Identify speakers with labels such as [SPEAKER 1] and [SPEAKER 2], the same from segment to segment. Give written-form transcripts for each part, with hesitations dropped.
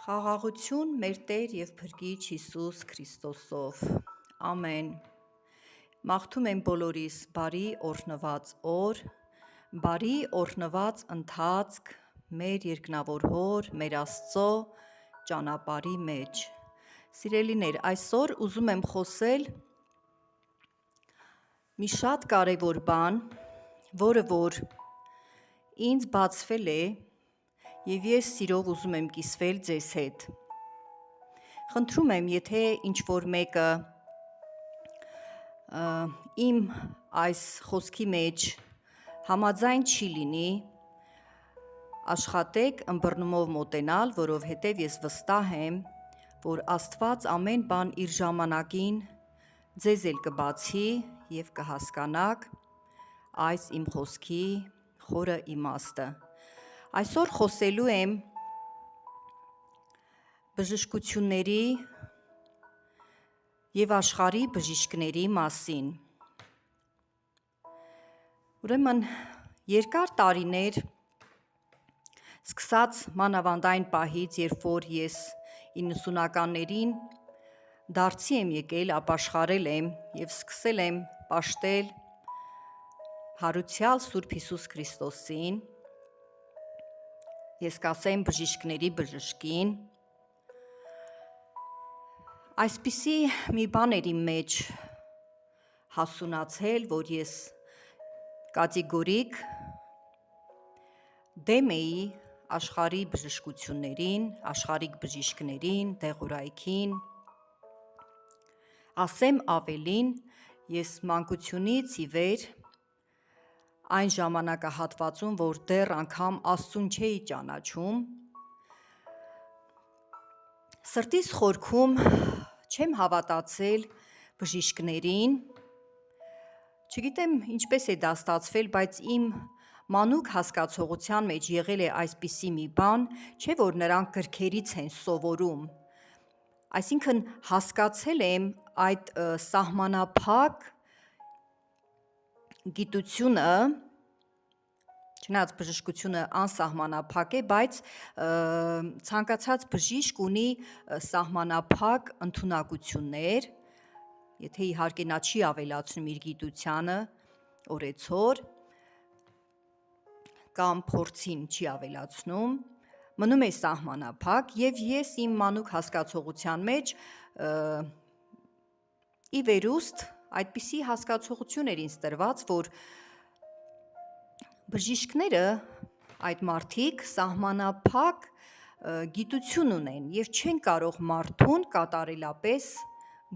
[SPEAKER 1] Խաղաղություն մեր Տեր և Փրկիչ Հիսուս Քրիստոսով, ամեն, մաղթում եմ բոլորիս բարի օրհնված օր, բարի օրհնված ընթացք մեր երկնավոր հոր, մեր Աստծո ճանապարհի մեջ, սիրելիներ, այսօր ուզում եմ խոսել մի շատ կարևոր բան, որը որ ինձ բացվել է և ես սիրով ուզում եմ կիսվել ձեզ հետ, խնդրում եմ, եթե ինչ-որ մեկը իմ այս խոսքի մեջ համաձայն չի լինի, աշխատեք ըմբռնումով մոտենալ, որովհետև ես վստահ եմ, որ Աստված ամեն բան իր ժամանակին ձեզ էլ կբացի և կհասկանաք այս իմ խոսքի խորը իմաստը։ Այսօր խոսելու եմ բժշկությունների և աշխարհի բժիշկների մասին։ Ուրեմն երկար տարիներ, սկսած մանավանդ այն պահից, երբ որ ես 90-ականներին դարձի եմ եկել, ապաշխարել եմ և սկսել եմ պաշտել հարությալ Սուրբ Հիսուս Քրիստոսին, ես կասեմ բժիշկների բժշկին, այսպիսի մի բան էր իմ մեջ հասունացել, որ ես կատեգորիկ դեմ էի աշխարհի բժշկություններին, աշխարհիկ բժիշկներին, դեղորայքին, ասեմ ավելին, ես մանկությունից ի վեր այն ժամանակահատվածում, որ դեռ անգամ Աստծուն չէի ճանաչում, սրտիս խորքում չեմ հավատացել բժիշկներին, չգիտեմ ինչպես է դա ստացվել, բայց իմ մանուկ հասկացողության մեջ եղել է այսպիսի մի բան, չէ որ նրանք գրքերից են սովորում, այսինքն հասկացել եմ այդ սահմանափակ գիտությունը, չնայած բժշկությունը անսահմանափակ է, բայց ցանկացած բժիշկ ունի սահմանափակ ընդունակություններ, եթե իհարկե նա չի ավելացնում իր գիտությանը օրեցօր, կամ փորձին չի ավելացնում, մնում է սահմանափակ և ես իմ մանուկ հասկացողության մեջ ի վերուստ այդպիսի հասկացողություն էր ինձ տրված, որ բժիշկները, այդ մարդիկ սահմանափակ գիտություն ունեն և չեն կարող մարդուն կատարելապես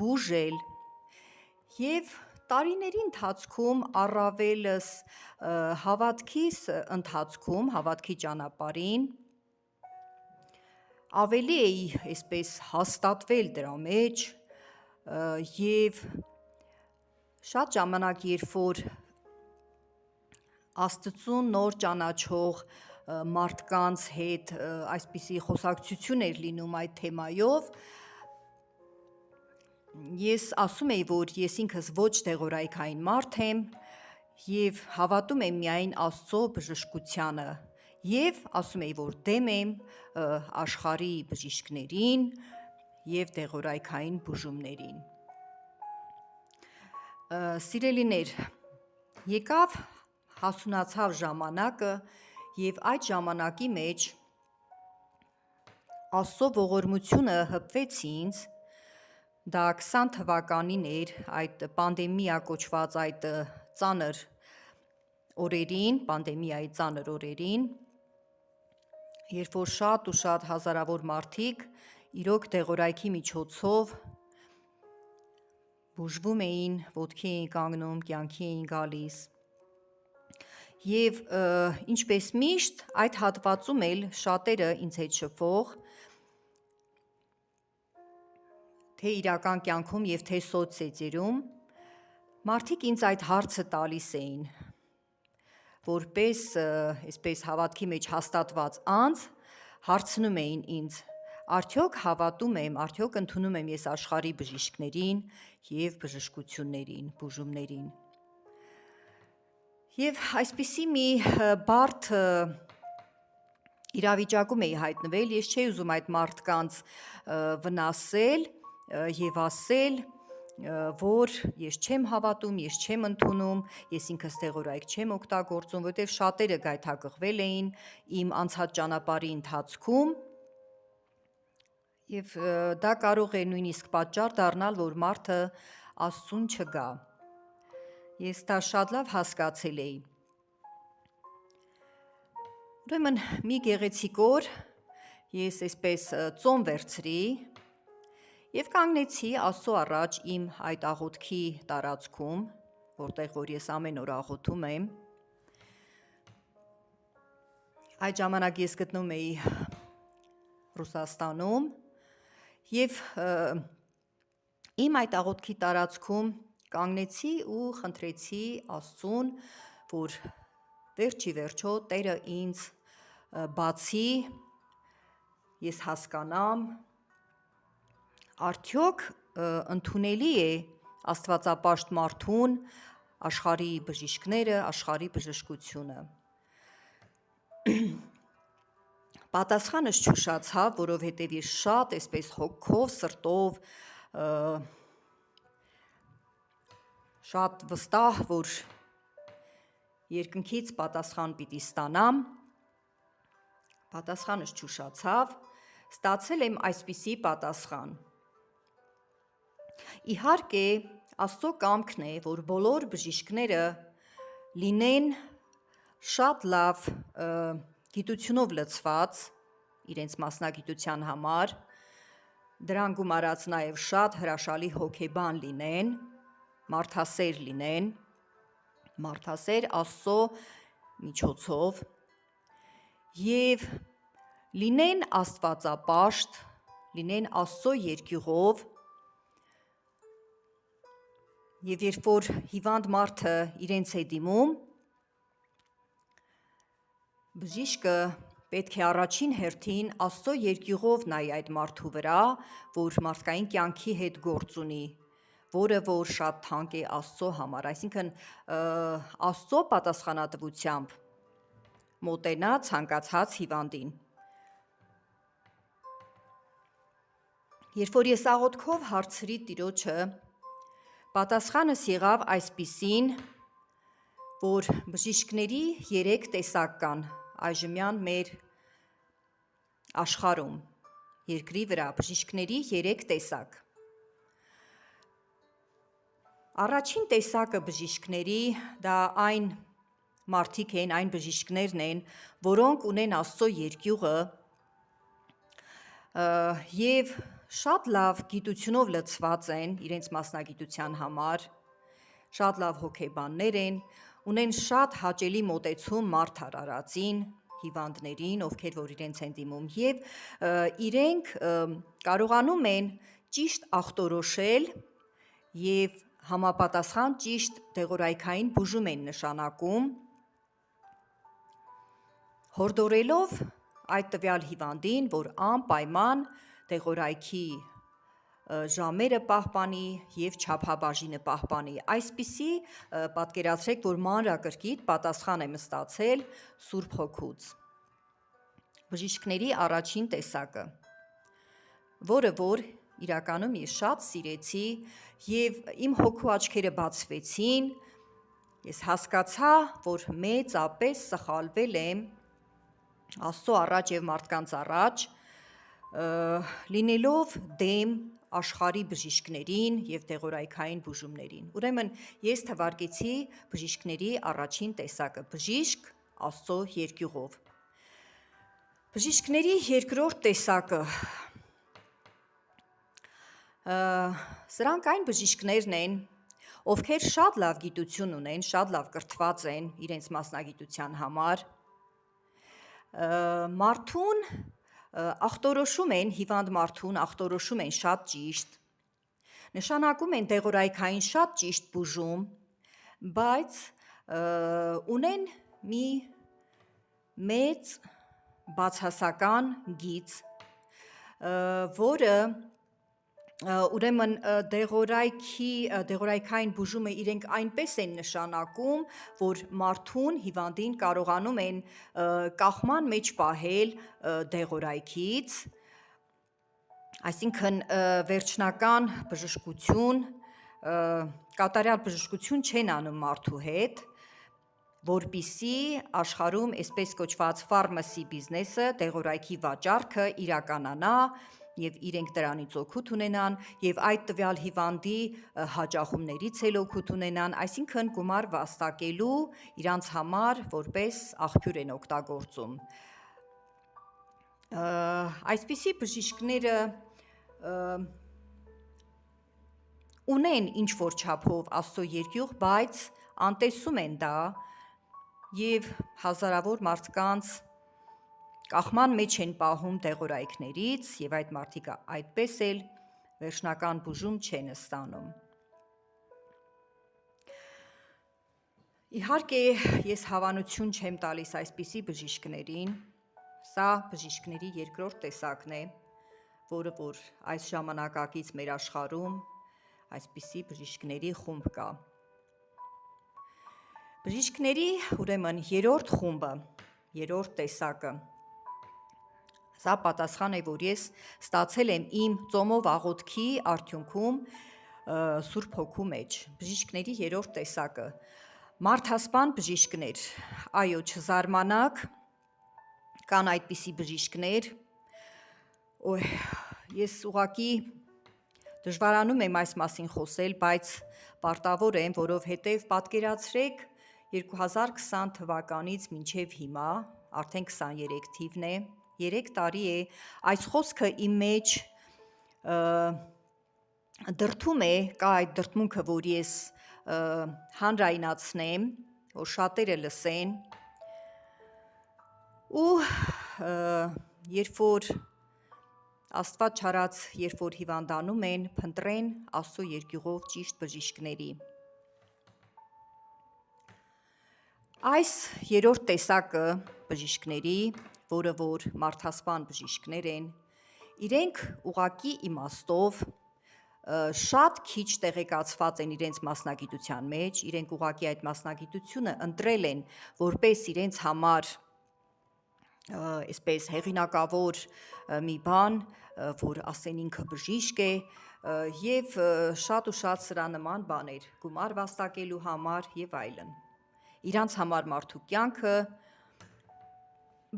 [SPEAKER 1] բուժել և տարիների ընթացքում առավելս հավատքիս ընթացքում, հավատքի ճանապարհին, ավելի էի այսպես հաստատվել դրա մեջ և շատ ժամանակ, երբ որ Աստծուն նոր ճանաչող մարդկանց հետ այսպիսի խոսակցություն էր լինում այդ թեմայով, ես ասում էի, որ ես ինքս ոչ դեղորայքային մարդ եմ և հավատում եմ միայն Աստծո բժշկությանը և ասում էի, որ դեմ եմ աշխարհի բժիշկներին և դեղորայքային բուժումներին։ Սիրելիներ, եկավ հասունացավ ժամանակը և այդ ժամանակի մեջ Աստծո ողորմությունը հպվեց ինձ, դա 20 թվականին էր, այդ պանդեմիա կոչված այդ ծանր օրերին, պանդեմիայի ծանր օրերին, երբ որ շատ ու շատ հազարավոր մարդիկ իրոք դեղորայքի միջոցով բուժվում էին, ոտքի էին կանգնում, կյանքի էին գալիս և ինչպես միշտ այդ հատվածում էլ շատերը ինձ հետ շփվող, թե իրական կյանքում և թե սոցցեծերում, մարդիկ ինձ այդ հարցը տալիս էին, որպես այսպես հավատքի մեջ հաստատված անձ, հարցնում էին ինձ, արդյոք հավատում եմ, արդյոք ընդունում եմ ես աշխարհի բժիշկներին և բժշկություններին, բուժումներին։ Եվ այսպիսի մի բարդ իրավիճակում էի հայտնվել, ես չէի ուզում այդ մարդկանց վնասել եւ ասել, որ ես չեմ հավատում, ես չեմ ընդունում, ես ինքս տեղորայք չեմ օգտագործում, որտեղ շատերը գայթակղվել էին իմ անցած ճանապարհի ընթացքում եւ դա կարող է նույնիսկ պատճառ դառնալ, որ մարդը Աստծուն չգա։ Ես դա շատ լավ հասկացել էի։ Ուրեմն մի գեղեցիկ օր ես այսպես ծոմ վերցրի եւ կանգնեցի Աստծո առաջ իմ այդ աղոթքի տարածքում, որտեղ որ ես ամեն օր աղոթում եմ։ Այդ ժամանակ ես գտնվում էի Ռուսաստանում եւ իմ այդ աղոթքի տարածքում կանգնեցի ու խնդրեցի Աստծուն, որ վերջի վերջո Տերը ինձ բացի, ես հասկանամ, արդյոք ընդունելի է Աստվածապաշտ մարդուն, աշխարհի բժիշկները, աշխարհի բժշկությունը։ Պատասխանս չուշացավ, որովհետև ես շատ այսպես հոգով, սրտով, շատ վստահ, որ երկնքից պատասխան պիտի ստանամ, պատասխանս չուշացավ, ստացել եմ այսպիսի պատասխան։ Իհարկե, Աստծո կամքն է, որ բոլոր բժիշկները լինեն շատ լավ գիտությունով լցված իրենց մասնագիտության համար, դրան գումարած նաև շատ հրաշալի հոգեբան լինեն, մարդասեր լինեն, մարդասեր Աստծո միջոցով եւ լինեն Աստվածապաշտ, լինեն Աստծո երկյուղով եւ երբ որ հիվանդ մարդը իրենց է դիմում, բժիշկը պետք է առաջին հերթին Աստծո երկյուղով նայի այդ մարդու վրա, որ մարդկային կյանքի հետ գործ ունի, որը որ շատ թանկ է Աստծո համար, այսինքն Աստծո պատասխանատվությամբ մոտենա ցանկացած հիվանդին։ Երբ որ ես աղոթքով հարցրի Տիրոջը, պատասխանս եղավ այսպիսին, որ բժիշկների 3 տեսակ կան այժմյան մեր աշխարհում, երկրի վրա բժիշկների 3 տեսակ։ Առաջին տեսակը բժիշկների դա այն մարդիկ են, այն բժիշկներն են, որոնք ունեն Աստծո երկյուղը եւ շատ լավ գիտությունով լցված են իրենց մասնագիտության համար, շատ լավ հոգեբաններ են, ունեն շատ հաճելի մոտեցում մարդ արարածին, հիվանդներին, ովքեր որ իրենց են դիմում եւ իրենք կարողանում են ճիշտ ախտորոշել եւ համապատասխան ճիշտ դեղորայքային բուժում են նշանակում, հորդորելով այդ տվյալ հիվանդին, որ անպայման դեղորայքի ժամերը պահպանի եւ չափաբաժինը պահպանի։ Այսպիսի պատկերացրեք, որ մանրակրկիտ պատասխան եմ ստացել Սուրբ Հոգուց։ Բժիշկների առաջին տեսակը, որը որ իրականում ես շատ սիրեցի եւ իմ հոգու աչքերը բացվեցին, ես հասկացա, որ մեծապես սխալվել եմ Աստծո առաջ եւ մարդկանց առաջ, լինելով դեմ աշխարհի բժիշկներին եւ դեղորայքային բուժումներին։ Ուրեմն ես թվարկեցի բժիշկների առաջին տեսակը, բժիշկ Աստծո երկյուղով։ Բժիշկների երկրորդ տեսակը, սրանք այն բժիշկներն են, ովքեր շատ լավ գիտություն ունեն, շատ լավ կրթված են իրենց մասնագիտության համար, մարդուն ախտորոշում են, հիվանդ մարդուն ախտորոշում են շատ ճիշտ, նշանակում են դեղորայքային շատ ճիշտ բուժում, բայց ունեն մի մեծ բացասական գիծ, որը ուրեմն դեղորայքային բուժումը իրենք այնպես են նշանակում, որ մարդուն հիվանդին կարողանում են կախման մեջ պահել դեղորայքից, այսինքն վերջնական բժշկություն, կատարյալ բժշկություն չեն անում մարդու հետ, որպիսի աշխարհում այսպես կոչված ֆարմասի բիզնեսը, դեղորայքի վաճառքը իրանանա եւ իրենք դրանից օգուտ ունենան եւ այդ տվյալ հիվանդի հաճախումներից էլ օգուտ ունենան, այսինքն գումար վաստակելու իրանց համար որպես աղբյուր են օգտագործում։ Այսպիսի բժիշկները ունեն ինչ-որ չափով Աստծո երկյուղ, բայց անտեսում են դա եւ հազարավոր մարդկանց կախման մեջ են պահում դեղորայքներից եւ այդ մարդիկ այդպես էլ վերջնական բուժում չեն ստանում։ Իհարկե, ես հավանություն չեմ տալիս այսպիսի բժիշկներին, սա բժիշկների երկրորդ տեսակն է, որը որ այս ժամանակակից մեր աշխարհում այսպիսի բժիշկների խումբ կա։ Բժիշկների, ուրեմն, երրորդ խումբը, երրորդ տեսակը, սա պատասխան է, որ ես ստացել եմ իմ ծոմով աղոթքի արդյունքում Սուրբ Հոգու մեջ, բժիշկների երրորդ տեսակը, մարդասպան բժիշկներ, այո, չզարմանաք, կան այդպիսի բժիշկներ, ես ուղղակի դժվարանում եմ այս մասին խոսել, բայց պարտավոր եմ, որովհետև պատկերացրեք 2020 թվականից մինչև հիմա, արդեն 23 թիվն է, 3 տարի է, այս խոսքը իմ մեջ դրդում է, կա այդ դրդմունքը, որ ես հանրայնացնեմ, որ շատերը լսեն, ու երբ որ Աստված չարած, երբ որ հիվանդանում են, փնտրեն Աստծո երկյուղով ճիշտ բժիշկների։ Այս երրորդ տեսակը բժիշկների, որը որ մարդասպան բժիշկներ են, իրենք ուղղակի իմաստով շատ քիչ տեղեկացված են իրենց մասնագիտության մեջ, իրենք ուղղակի այդ մասնագիտությունը ընտրել են որպես իրենց համար այսպես հեղինակավոր մի բան, որ ասեն ինքը բժիշկ է եւ շատ ու շատ սրա նման բաներ, գումար վաստակելու համար եւ այլն։ Իրանց համար մարդու կյանքը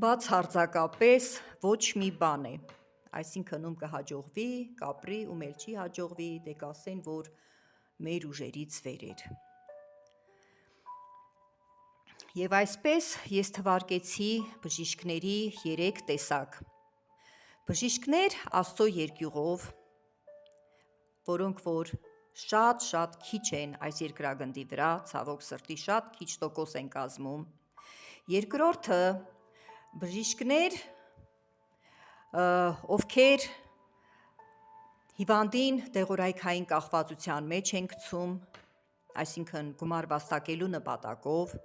[SPEAKER 1] բացարձակապես ոչ մի բան է, այսինքն ում կհաջողվի, կապրի, ում էլ չի հաջողվի, դե կասեն, որ մեր ուժերից վեր էր։ Եվ այսպես ես թվարկեցի բժիշկների 3 տեսակ։ Բժիշկներ Աստծո երկյուղով, որոնք որ շատ քիչ են այս երկրագնդի վրա, ցավոք սրտի շատ քիչ տոկոս են կազմում։ Երկրորդը բժիշկներ, ովքեր հիվանդին դեղորայքային կախվածության մեջ են գցում, այսինքն գումար վաստակելու նպատակով,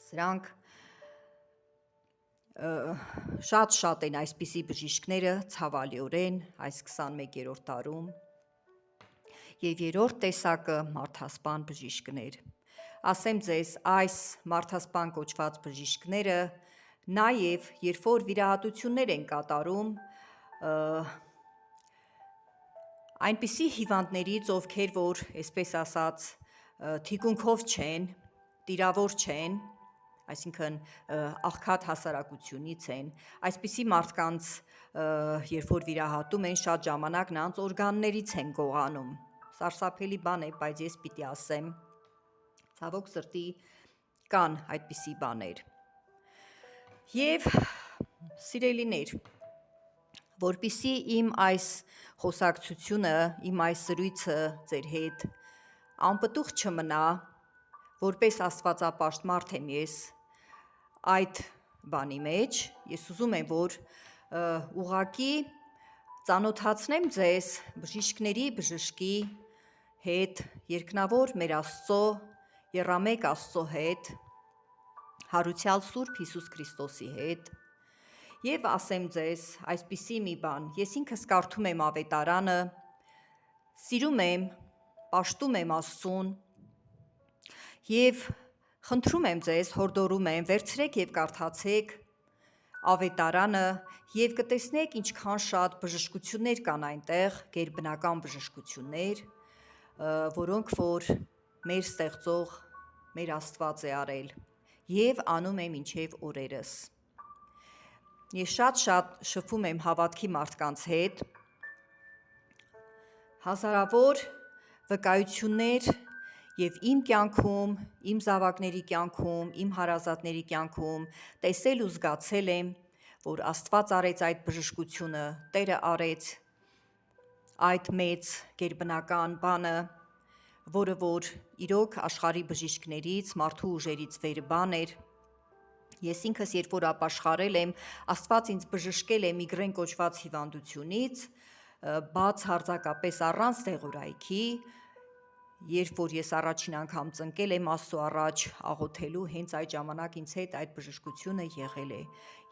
[SPEAKER 1] սրանք շատ են այսպիսի բժիշկները ցավալիորեն այս 21-րդ դարում եւ երրորդ տեսակը մարդասպան բժիշկներ։ Ասեմ ձեզ, այս մարդասպան կոչված բժիշկները նաեւ երբ որ վիրահատություններ են կատարում այնպիսի հիվանդներից, ովքեր որ, այսպես ասած, թիկունքով չեն, տիրավոր չեն, այսինքն աղքատ հասարակությունից են, այսպիսի մարդկանց երբ որ վիրահատում են, շատ ժամանակ նրանց օրգաններից են գողանում, սարսափելի բան է, բայց ես պիտի ասեմ, ցավոք սրտի կան այդպիսի բաներ։ Եվ սիրելիներ, որպիսի իմ այս խոսակցությունը, իմ այս զրույցը ձեր հետ անպտուղ չմնա, որպես աստվածապաշտ մարդ եմ ես այդ բանի մեջ, ես ուզում եմ, որ ուղղակի ծանոթացնեմ ձեզ բժիշկների բժշկի հետ, երկնավոր մեր Աստծո, եռամեկ Աստծո հետ, հարուցյալ Սուրբ Հիսուս Քրիստոսի հետ, Եվ ասեմ ձեզ այսպիսի մի բան, ես ինքս կարդում եմ ավետարանը, սիրում եմ, պաշտում եմ Աստծուն եւ խնդրում եմ ձեզ, հորդորում եմ, վերցրեք եւ կարդացեք ավետարանը եւ կտեսնեք ինչքան շատ բժշկություններ կան այնտեղ, գերբնական բժշկություններ, որոնք որ մեր ստեղծող, մեր Աստված է արել եւ անում է մինչեւ օրերս։ Ես շատ շփվում եմ հավատքի մարդկանց հետ, հազարավոր վկայություններ եւ իմ կյանքում, իմ զավակների կյանքում, իմ հարազատների կյանքում տեսել ու զգացել եմ, որ Աստված արեց այդ բժշկությունը, Տերը արեց այդ մեծ գերբնական բանը, որը որ իրոք աշխարհի բժիշկներից, մարդու ուժերից վեր բան էր։ Ես ինքս երբ որ ապաշխարել եմ, Աստված ինձ բժշկել է միգրեն կոչված հիվանդությունից, բաց հարձակապես առանց դեղորայքի, երբ որ ես առաջին անգամ ծնկել եմ Աստծո առաջ աղոթելու, հենց այդ ժամանակ ինձ հետ այդ բժշկությունը եղել է։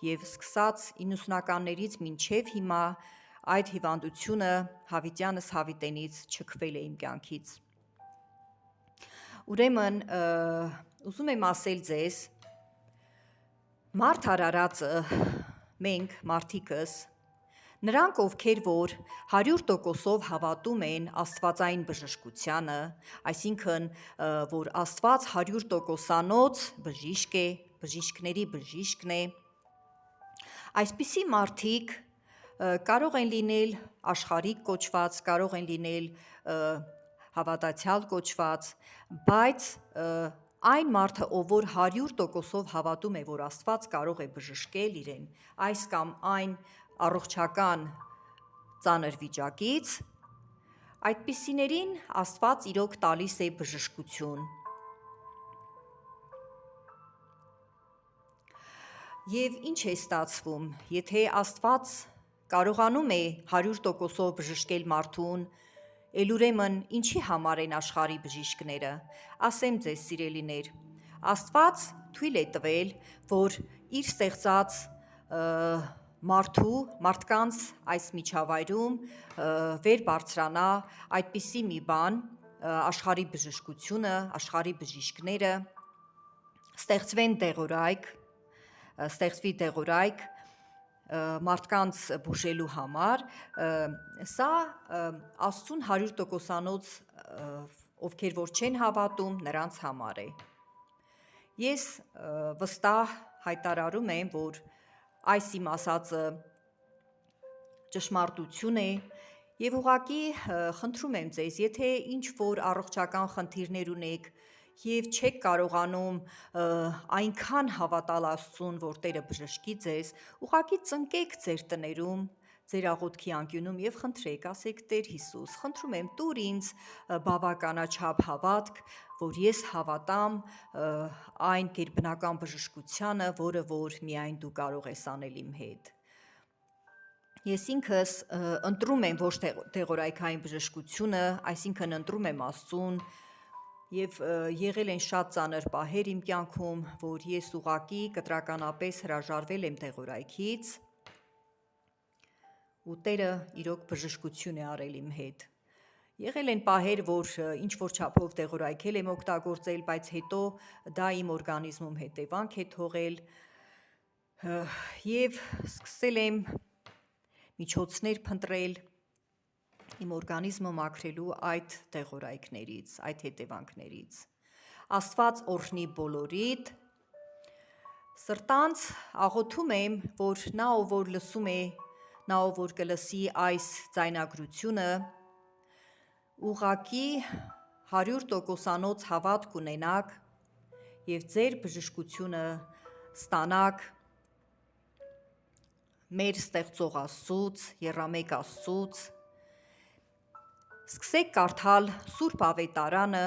[SPEAKER 1] Եվ սկսած 90-ականներից մինչև հիմա այդ հիվանդությունը հավիտյանս հավիտենից չքվել է իմ կյանքից։ Ուրեմն ուզում եմ ասել ձեզ, մարդ արարածը, մենք մարդիկս, նրանք ովքեր որ 100%-ով հավատում են աստվածային բժշկությանը, այսինքն որ Աստված 100%-անոց բժիշկ է, բժիշկների բժիշկն է, այսպիսի մարդիկ կարող են լինել աշխարհիկ կոչված, կարող են լինել հավատացյալ կոչված, բայց այն մարդը, ով որ 100%-ով հավատում է, որ Աստված կարող է բժշկել իրեն այս կամ այն առողջական ծանր վիճակից, այդպիսիներին Աստված իրոք տալիս է բժշկություն։ Եվ ինչ է ստացվում, եթե Աստված կարողանում է 100%-ով բժշկել մարդուն, էլ ուրեմն ինչի համար են աշխարհի բժիշկները, ասեմ ձեզ սիրելիներ, Աստված թույլ է տվել, որ իր ստեղծած մարդկանց այս միջավայրում վեր բարձրանա այդպիսի մի բան, աշխարհի բժշկությունը, աշխարհի բժիշկները, ստեղծվի դեղորայք, մարդկանց բուժելու համար, սա Աստծուն 100%-անոց, ովքեր որ չեն հավատում, նրանց համար է։ Ես վստահ հայտարարում եմ, որ այս իմ ասածը ճշմարտություն է եւ ուղղակի խնդրում եմ ձեզ, եթե ինչ որ առողջական խնդիրներ ունեք եւ չեք կարողանում այնքան հավատալ Աստծուն, որ Տերը բժշկի ձեզ, ուղղակի ծնկեք ձեր տներում, ձեր աղոթքի անկյունում եւ խնդրեք, ասեք Տեր Հիսուս, խնդրում եմ տուր ինձ բավականաչափ հավատք, որ ես հավատամ այն գերբնական բժշկությանը, որը որ միայն դու կարող ես անել իմ հետ։ Ես ինքս ընտրում եմ ոչ դեղորայքային բժշկությունը, այսինքն ընտրում եմ Աստծուն, եւ եղել են շատ ծանր պահեր իմ կյանքում, որ ես ուղղակի կտրականապես հրաժարվել եմ դեղորայքից, ու Տերը իրոք բժշկություն է արել իմ հետ։ Եղել են պահեր, որ ինչ որ չափով դեղորայքել եմ օգտագործել, բայց հետո դա իմ օրգանիզմում հետևանք է թողել եւ սկսել եմ միջոցներ փնտրել իմ օրգանիզմը մաքրելու այդ դեղորայքներից, այդ հետևանքներից։ Աստված օրհնի բոլորիդ, սրտանց աղոթում եմ, որ նա ով որ լսում է, նա ով որ կլսի այս ձայնագրությունը, ուղղակի 100%-անոց հավատք ունենաք եւ ձեր բժշկությունը ստանաք մեր ստեղծող Աստծուց, եռամեկ Աստծուց, սկսեք կարդալ Սուրբ Ավետարանը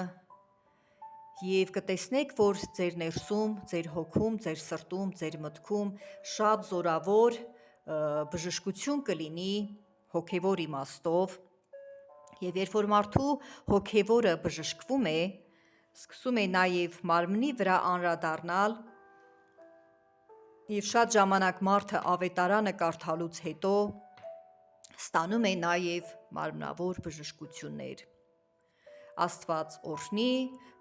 [SPEAKER 1] եւ կտեսնեք, որ ձեր ներսում, ձեր հոգում, ձեր սրտում, ձեր մտքում շատ զորավոր բժշկություն կլինի հոգևոր իմաստով եւ երբ որ մարդու հոգևորը բժշկվում է, սկսում է նաեւ մարմնի վրա անդրադառնալ Եվ շատ ժամանակ մարդը ավետարանը կարդալուց հետո ստանում է նաև մարմնավոր բժշկություններ։ Աստված օրհնի,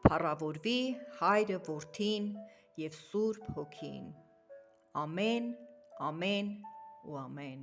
[SPEAKER 1] փառավորվի Հայրը, Որդին և Սուրբ Հոգին։ Ամեն, ամեն ու ամեն։